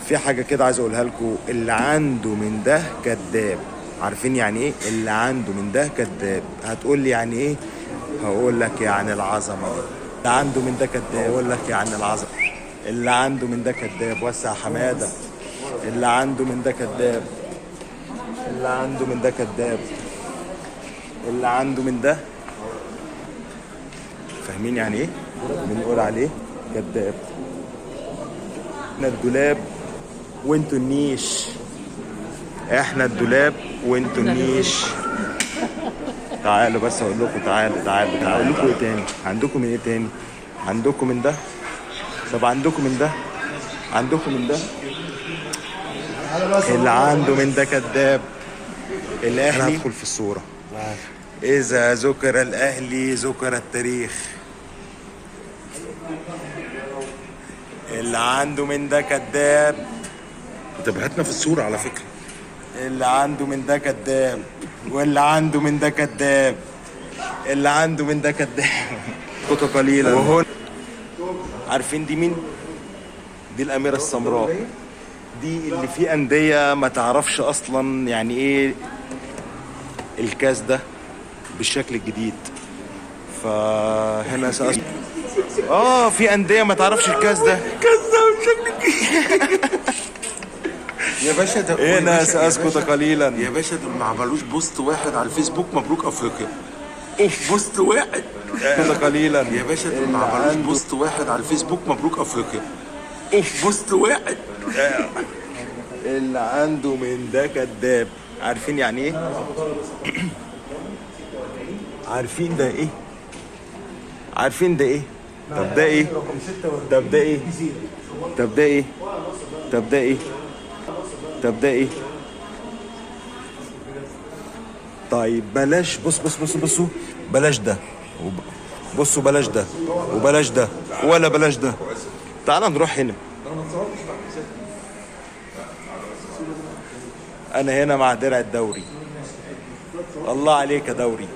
في حاجة كده عايز اقولها لكم، اللي عنده من ده كذاب. عارفين يعني ايه اللي عنده من ده كذاب؟ هتقول لي يعني ايه؟ هقول لك يعني العظمة دي. اللي عنده من ده كذاب، هقول لك يعني العظمة. اللي عنده من ده كذاب. وسع حمادة. اللي عنده من ده كذاب. اللي عنده من ده كذاب. اللي عنده من ده، فاهمين يعني ايه؟ بنقول عليه كذاب. احنا الدولاب وانتوا النيش. احنا الدولاب وانتوا النيش. تعالوا بس اقول لكم، تعالوا اقول لكم ايه تاني. عندكم من ايه تاني؟ عندكم من ده. طب عندكم من ده. عندكم من ده. اللي عنده من ده كذاب. الاهلي هدخل في الصورة. اذا ذكر الاهلي ذكر التاريخ. اللي عنده من ده كذاب. تبعتنا في الصورة على فكرة. اللي عنده من ده كذاب. واللي عنده من ده كذاب. اللي عنده من ده كذاب. كنت قليلا. وهون عارفين دي مين؟ دي الأميرة السمراء. دي اللي فيه أندية ما تعرفش أصلا يعني إيه الكاس ده بالشكل الجديد. فهنا في أندية ما تعرفش الكاس ده. الكاس ده بالشكل الجديد. يا باشا ده هنا سأسكت قليلا. يا باشا دول ما عملوش بوست واحد على الفيسبوك مبروك افريقيا. بوست واحد. سأسكت قليلا. يا باشا دول ما عملوش بوست واحد على الفيسبوك مبروك افريقيا. بوست واحد. اللي عنده من ده كذاب. عارفين يعني ايه؟ عارفين ده ايه؟ عارفين ده ايه؟ طب ده ايه؟ طب ده ايه؟ طب ده ايه؟ طب ده ايه؟ طب ده ايه؟ طيب بلاش. بصوا بلاش ده. بصوا بلاش ده وبلاش ده ولا بلاش ده. تعال نروح هنا. انا هنا مع درع الدوري. الله عليك يا دوري.